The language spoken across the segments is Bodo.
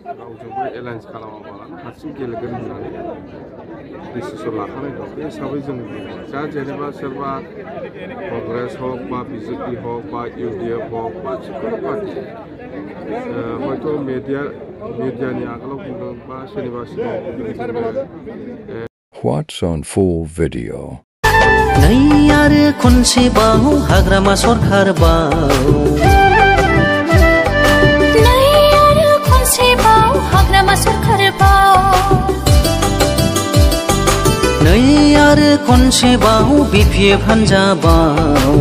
रावजोंबो एलायन्स खालामाबालानो हारसिं गेलेगोन होननानै डिसिसन लाखानाय दं। बे हिसाबै जों जा जेनेबा सोरबा कंग्रेस हक बा बिजेपि हक बा इउडिएफ हक बा जिखुनु पार्टि हयथ' मिडियानि आगोलाव बुंदों बा सोरनिबा सिगाङाव What's on full video? नै आरो खनसेबाव हाग्रामा सरखार बाव नै आरो खनसेबाव हाग्रामा सरखार बाव नै आरो खनसेबाव बिपिएफ हान्जा बाव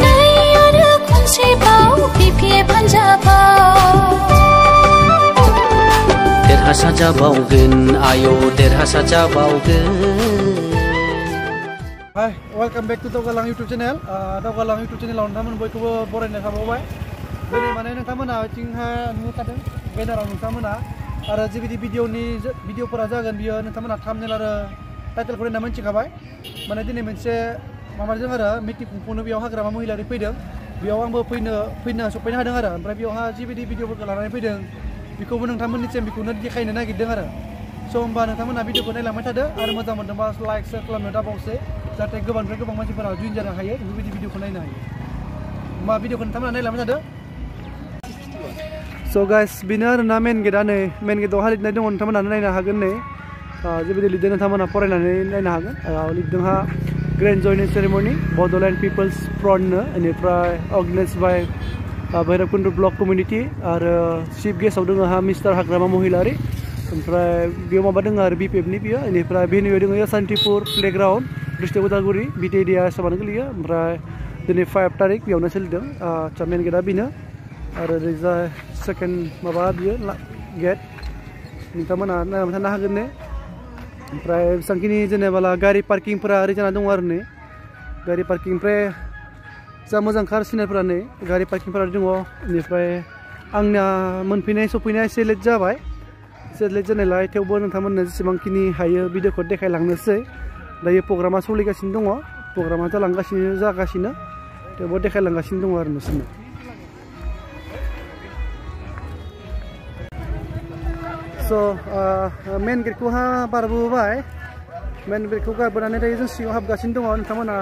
नै आरो खनसेबाव बिपिएफ हान्जा बाव देरहासार जाबावगोन आयौ देरहासार जाबावगोन। Hi, welcome back to Daugalang YouTube channel. Daugalang YouTube channel नोंथांमोन बयखौबो बरायनाय थाबावबाय। दिनै माने नोंथांमोना आथिंहा नुखादों बेनाराव नोंथांमोना आरो जिबायदि भिडिअफोरा जागोन बियो नोंथांमोना थाम्बनेल आरो टाइटेलखौ नायना मिथिखाबाय। माने दिनै मोनसे माबाजों आरो मिटिं खुंफुंनो बेयाव हाग्रामा महिलारि फैदों। बेयाव आंबो सफैनो हादों आरो ओमफ्राय बेयावहा जिबायदि भिडिअफोरखौ लानानै फैदों बेखौबो नोंथांमोननिसिम बेखौनो देखायनो नागिरदों आरो। स' होमबा नोंथांमोना भिडिअखौ नायलांबाय थादो आरो मोजां मोनदोंबा लाइक शेयार खालामनो दाबावसै जाहाथे गोबांनिफ्राय गोबां मानसिफोरा जइन जानो हायो बेफोरबायदि भिडिअखौ नायनो हायो। होमबा भिडिअखौ नोंथांमोना नायलांबाय थादो। स' गाइस बेनो आरोना मेन गेटआ नै मेन गेटआव लिरनाय दङ नोंथांमोना नायनो हागोन नै जिबायदि लिरदों नोंथांमोना फरायनानै नायनो हागोन। लिरदोंहा ग्रेन्ड जयनिं सेरेमनि बड'लेण्ड पिपल्स फ्रन्टनो बेनिफ्राय अर्गेनाइज बाय भैरबकुन्द ब्लक कमिउनिटि आरो चिफ गेस्टआव दङ मिस्टार हाग्रामा महिलारि ओमफ्राय बेयाव माबा दङ आरो बिपिएफनि बियो बेनिफ्राय भेन्युआव दङ सान्तिपुर प्लेग्राउन्ड डिस्ट्रिक्ट उदालगुरि बिटिएडिया आसामानो गोलैयो ओमफ्राय दिनै 5 तारिख बेयावनो सोलिदों। आच्चा मेन गेटआ बेनो आरो ओरैजा सेकेन्ड माबा बियो गेट नोंथांमोना नायनानै थानो हागोन ने। ओमफ्राय बेसेबांखिनि जेनेबा गारि पार्किंफोरा ओरै जाना दङ आरो नै गारि पार्किं ओमफ्राय जा मोजां कार सिनायफोरा नै गारि पार्किंफोरा दङ। बेनिफ्राय आंना सफैनाया एसे लेट जाबाय एसे लेट जानायलाय थेवबो नोंथांमोननो जेसेबांखिनि हायो भिडिअखौ देखायलांनोसै। दायो प्रग्रामा सोलिगासिनो दङ प्रग्रामा जागासिनो थेवबो देखायलांगासिनो दङ आरो नोंसोरनो। स' मेन गेटखौहा बारबोबाय मेन गेटखौ गारबोनानै दायो जों सिङाव हाबगासिनो दङ। नोंथांमोना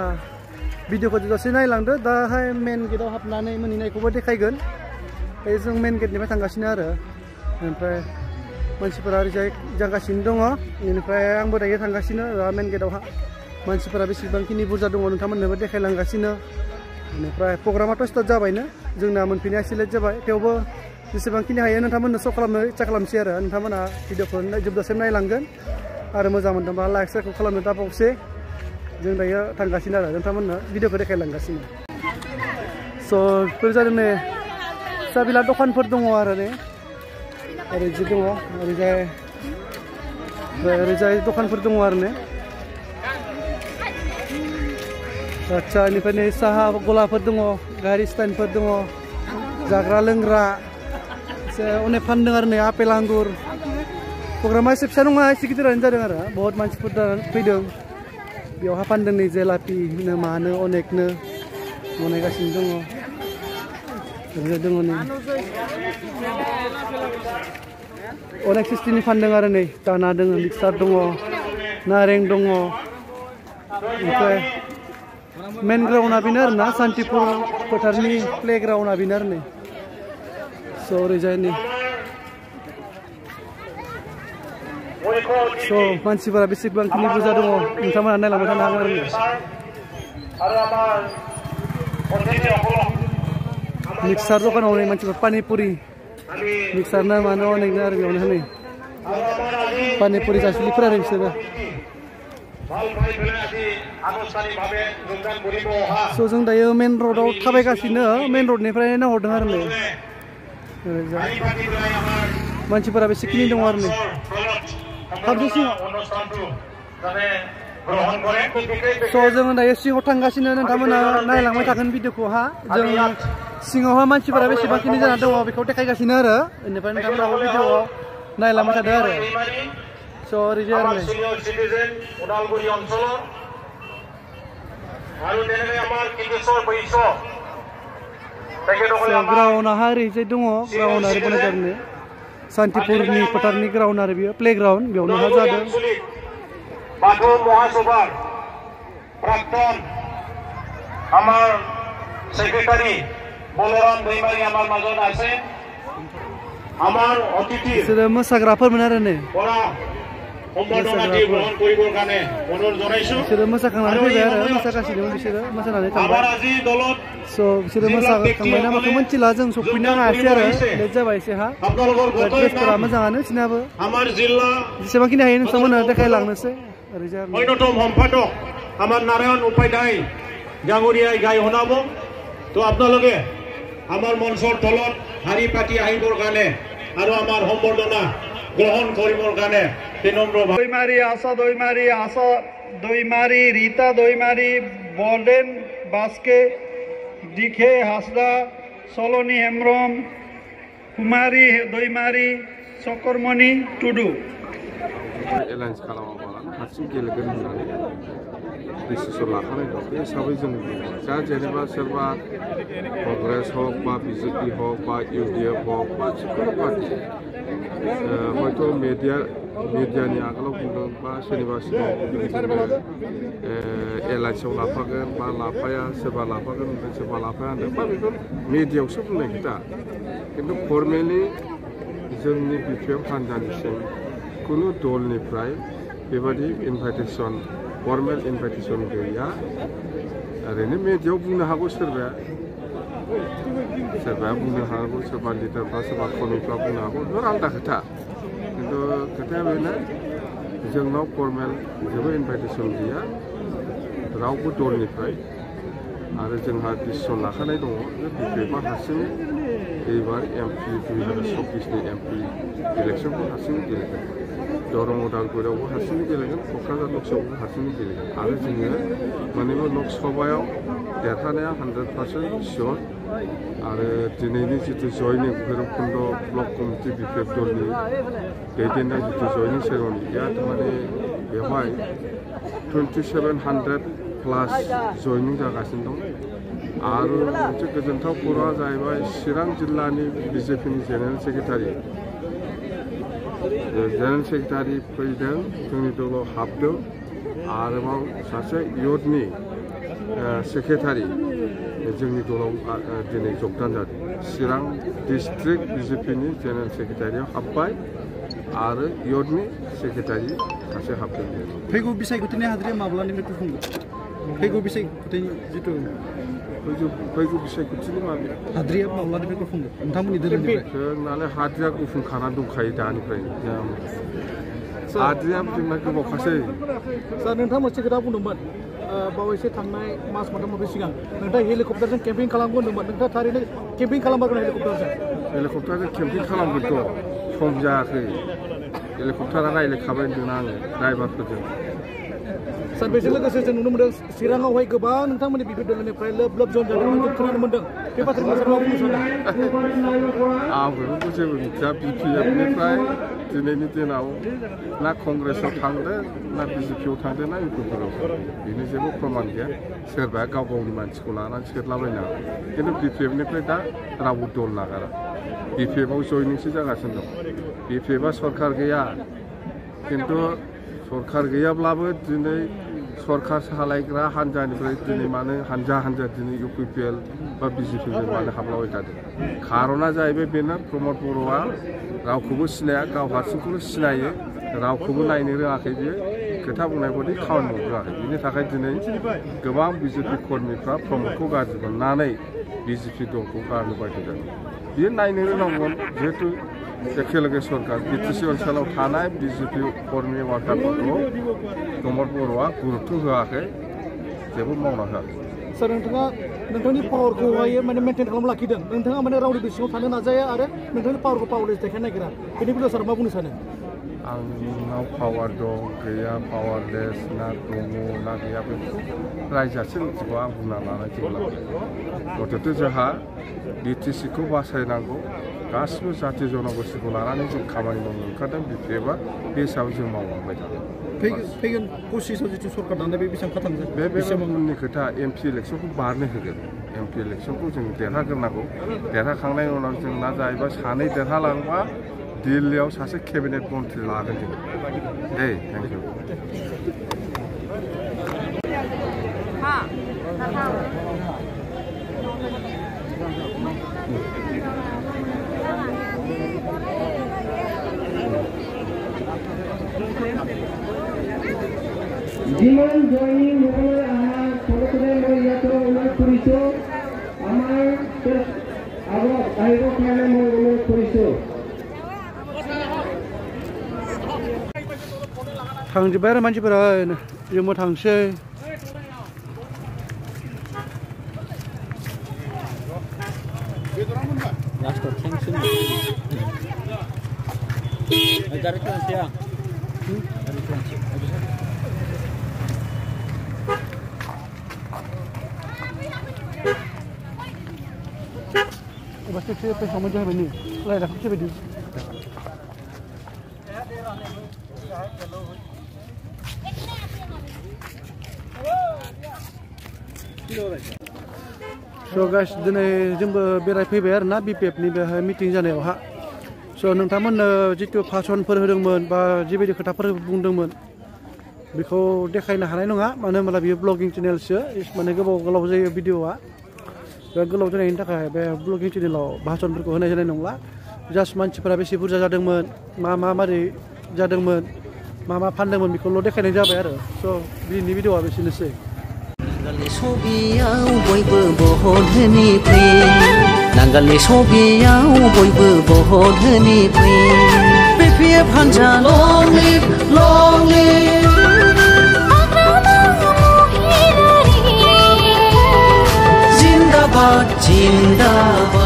भिडिअखौ दसे नायलांदो दाहाय मेन गेटआव हाबनानै मोनहैनायखौबो देखायगोन। दायो जों मेन गेटनिफ्राय थांगासिनो आरो ओमफ्राय मानसिफोरा ओरैजाय जागासिनो दङ बेनिफ्राय आंबो दायो थांगासिनो मेन गेटआवहा मानसिफोरा बेसेबांखिनि बुरजा दङ नोंथांमोननोबो देखायलांगासिनो। बेनिफ्राय प्रग्रामाथ' स्टार्ट जाबायनो जोंना मोनफैनाया एसे लेट जाबाय थेवबो जेसेबांखिनि हायो नोंथांमोननो श' खालामनो इच्चा खालामसै आरो नोंथांमोना भिडिअखौ जोबजासिम नायलांगोन आरो मोजां मोनदोंबा लाइक शेयारखौ खालामनो दाबावसै। जों दायो थांगासिनो आरो नोंथांमोननो भिडिअखौ देखायलांगासिनो। स' बेफोर जादों नै फिसा बिला दखानफोर दङ आरो नै ओरैजि दङ ओरैजाय दखानफोर दङ आरो नै। आच्चा बेनिफ्राय नै साहा गलाफोर दङ गारि स्टेन्डफोर दङ जाग्रा लोंग्रा एसे अनेक फानदों आरो नै आपेल आंगुर। प्रग्रामा एसे फिसा नङा एसे गिदिरानो जादों आरो बहुत मानसिफोर फैदों बेयावहा फानदों नै जेलापिनो मानो अनेकनो बनायगासिनो दङ ओरैजाय दङ नै अनेक सिस्टेमनि फानदों आरो नै दाना दङ मिक्सार दङ नारें दङ। ओमफ्राय मेन ग्राउन्डआ बेनो आरो ना सान्तिपुर फोथारनि प्लेग्राउन्डआ बेनो आरो नै। स' ओरैजाय नै स' मानसिफोरा बेसेबांखिनि बुरजा दङ नोंथांमोना नायलांबाय थानो हागोन आरो मिक्सार दखानाव नै मानसिफोर पानिपुरि मिक्सार ना मानो अनेकनो आरो बेयावनो नै पानिपुरि जासिलिफोर आरो बिसोरो। स' जों दायो मेन र'डआव थाबायगासिनो मेन र'डनिफ्राय नाहरदों आरो नै मानसिफोरा बेसेखिनि दङ आरो नै हाबदो सिङाव। स' जोङो दायो सिङाव थांगासिनो नोंथांमोना नायलांबाय थागोन भिडिअखौहा जों सिङावहा मानसिफोरा बेसेबांखिनि जाना दङ बेखौ देखायगासिनो आरो बेनिफ्राय नोंथांमोनाबो भिडिअआव नायलांबाय थादो आरो। स' ओरैजाय आरो ग्राउन्ड hari जे दङ ग्राउन्ड आरो बनायजादों शान्तिपुरनि फोथारनि ग्राउन्ड आरो बियो प्लेग्राउन्ड बेयावनो हा जादों बाथौ महासभा प्राक्तन আমার সেক্রেটারি বলরাম दैमारी আমার মাজত আছে আমার অতিথি बिसोरो मोसाग्राफोरमोन आरो ने সম্বর্ধনাটি গ্রহণ কৰিবৰ কাৰণে অনুৰোধ জনাইছো बिसोरो मोसाखांनानै फैबाय आरो मोसागासिनो बिसोरो मोसानानै আমাৰ थांबाय আজি দলত स' बिसोरो मोसाखांबाय ना माखौ मिन्थिला जों सफैनो हायासै आरो लेट जाबाय एसे हा আপোনালোকৰ গতৈ ड्रेसफोरा मोजाङानो बिसोरनाबो আমাৰ জিলা जेसेबांखिनि हायो नोंथांमोननो देखायलांनोसै ओरैजा অন্যতম সম্পাদক আমাৰ নাৰায়ণ উপাধ্যায় জাঙুৰীয়াই গাই শুনাব তো আপোনালোকে আমাৰ মঞ্চৰ তলত হাৰি পাতি আহিবৰ কাৰণে আৰু আমাৰ সম্বৰ্ধনা গ্ৰহণ কৰিবৰ কাৰণে বিনম্ৰ दैमारी रीता दैमारी बर्डेन बास्के दिखे हासदा सलोनी हेम्ब्रम कुमारी दैमारी चक्रमणि टुडु एलायन्स खालामाबालानो हारसिं गेलेगोन होननानै डिसिसन लाखानाय दं बे हिसाबै जों जा जेनेबा सोरबा कंग्रेस हक बा बिजेपि हक बा इउडिएफ हक बा जिखुनु पार्टि हयथ' मिडियानि आगोलाव बुंदों बा सोरनिबा सिगाङाव एलायन्सआव लाफागोन बा लाफाया सोरबा लाफागोन होनदों सोरबा लाफाया होनदों बा बेफोर मिडियायावसो बुंनाय खोथा खिन्थु फर्मेलि जोंनि बिपिएफ हान्जानिसिम कुनु दलनिफ्राय बेबादि इनभाइटेसन फर्मेल इनभाइटेसन गैया ओरैनो मिडियायाव बुंनो हागौ सोरबाया बुंनो हागौ सोरबा लिडारफ्रा सोरबा कमिफ्रा बुंनो हागौ बेफोर आलादा खोथा खिन्थु खोथाया बेनो जोंनाव फर्मेल जेबो इनभाइटेसन गैया रावबो दलनिफ्राय आरो जोंहा डिसिसन लाखानाय दङ जे बिपिएफआ हारसिं एबार एमपि 2024नि एमपि इलेक्सनखौ हारसिं गेलेगोन दरं उदालगुरियावबो हारसिं गेलेगोन क'क्राझार लकसभायावबो हारसिं गेलेगोन आरो जोङो मोननैबो लकसभायाव देरहानाया 100% सियर आरो दिनैनि जितु जयनिं भैरबकुन्द ब्लक कमिटि बिपिएफ दलनि दैदेननाय जितु जयनिं सेरेमनि बेया थारमाने बेवहाय 2700 प्लास जयनिं जागासिनो दं आरो मोनसे गोजोनथाव खौराङा जाहैबाय चिरां जिल्लानि बिजेपिनि जेनेरेल सेक्रेटारि फैदों जोंनि दलाव हाबदों आरोबाव सासे इउथनि सेक्रेटारि जोंनि दलाव दिनै जगदान जादों चिरां डिस्ट्रिक्ट बिजेपिनि जेनेरेल सेक्रेटारियाव हाबबाय आरो इउथनि सेक्रेटारि सासे हाबदों फैगौ बिसायख'थिनि हाद्रिया माब्लानिफ्राय खुंगोन फैगौ बिसायख'थिनि जितु फैगौ बिसायख'थिनि माबे हाद्रिया माब्लानिफ्राय खुंगोन नोंथांमोननि धोरोमनिफ्राय जोंनालाय हाद्रिया गुफुंखाना दंखायो दानिफ्रायनो हाद्रिया जोंना गोबावखासै सार नोंथाङा मोनसे खोथा बुंदोंमोन बावैसो थांनाय मास मोनथाम सिगां नोंथाङा हेलिकप्टारजों केम्पिं खालामगोन होनदोंमोन नोंथाङा थारैनो केम्पिं खालामबागोन हेलिकप्टारजों केम्पिं खालामगोनथ' सम जायाखै हेलिकप्टारा रायज्लायखाबाय होन्दों आङो ड्राइभारफोरजों सार बेजों लोगोसे जों नुनो मोनदों चिराङावहाय गोबां नोंथांमोननि बिपिएफ दलनिफ्राय लोब जन जादों जों खोनानो मोनदों बे बाथ्राखौ सार मा बुंनो सानो आं बेफोरखौ जेबो मिथिया बिपिएफनिफ्राय दिनैनि दिनाव ना कंग्रेसआव थांदों ना बिजेपिआव थांदों ना इउपिपिआव बेनि जेबो प्रमान गैया सोरबाया गाव गावनि मानसिखौ लानानै सेरलाबायनो हागौ खिन्थु बिपिएफनिफ्राय दा रावबो दल नागारा बिपिएफआव जयनिंसो जागासिनो दं बिपिएफआ सरकार गैया खिन्थु सरकार गैयाब्लाबो दिनै सरकार सालायग्रा हान्जानिफ्राय दिनै मानो हान्जा दिनै इउपिपिएल बा बिजेपिजों मानो हाबलाबाय थादों खार'ना जाहैबाय बेनो प्रमद बर'आ रावखौबो सिनाया गाव हारसिंखौल' सिनायो रावखौबो नायनो रोङाखै बियो खोथा बुंनाय बायदि खामानि मावनो रोङाखै बिनि थाखाय दिनै गोबां बिजेपि कर्मीफ्रा प्रमदखौ गाज्रि मोननानै बिजेपि दलखौ गारनो बाध्य जादों बियो नायनो रोंनांगोन जिहेतु एखेलगे सरकार बिटिसि ओनसोलाव थानाय बिजेपि कर्मी वार्कारफोरखौ प्रमद बर'आ गुरुत्व होआखै जेबो मावना होआखै सार नोंथाङा नोंथांनि पावारखौहाय माने मेनटेन खालामना लाखिदों नोंथाङा माने रावनिबो सिङाव थानो नाजाया आरो नोंथांनि पावारखौ पावारलेस देखायनो नागिरा बेनि बेलायाव सार मा बुंनो सानो आंनाव पावार दं गैया पावारलेस ना दङ ना गैया बेखौ रायजोआसो मिथिगौ आं बुंना लानाय जेब्ला गथ'थ' जोंहा बिटिसिखौ बासायनांगौ गासिबो जाथि जनगोष्ठीखौ लानानै जों खामानि मावनो ओंखारदों BPF-आ बे हिसाबै जों मावलांबाय थागोन। फैगोन पसिसाव जिथु सरकार दानाय बे बेसेबां खाथांगोन बे उननि खोथा MP इलेक्सनखौ बारनो होगोन। MP इलेक्सनखौ जों देरहाग्रोनांगौ। देरहाखांनायनि उनाव जों ना जाहैबा सानै देरहालांबा दिल्लीयाव सासे केबिनेट मन्थ्रि लागोन जों। दे थेंक इउ। যিমান জয়নিং হ'বলৈ অহা সকলোকে মই ইয়াতে অনুৰোধ কৰিছোঁ আমাৰ আগত আহিবৰ কাৰণে মই অনুৰোধ কৰিছোঁ। थांजोब्बाय आरो मानसिफोरा जोंबो थांसै। Pasti saya pesong aja begini. Lain dah macam begini. So guys, दिनै जोंबो बेरायफैबाय आरो ना BPF-नि बेहाय मिटिं जानायावहा। So नोंथांमोननो जितु भाषणफोर होदोंमोन बा जिबायदि खोथाफोर बुंदोंमोन बेखौ देखायनो हानाय नङा, मानो होनब्ला बियो ब्लगिं चेनेलसो, माने गोलाव जायो भिडिअ'आ। बे गोलाव जानायनि थाखाय बे ब्लगिं चेनेलाव भाषणफोरखौ होनाय जानाय नंला। जास्ट मानसिफोरा बेसे बुरजा जादोंमोन, मारै जादोंमोन, मा फानदोंमोन बेखौल' देखायनाय जाबाय आरो। स' बिनि भिडिअ'आ बेसेनोसै। नांगालनि सबियाव बयबो बहनहोनि फै, नांगालनि सबियाव बयबो बहनहोनि फै। BPF हान्जा लं लिभ लं लिभ। जिन्दाबाद जिन्दाबाद।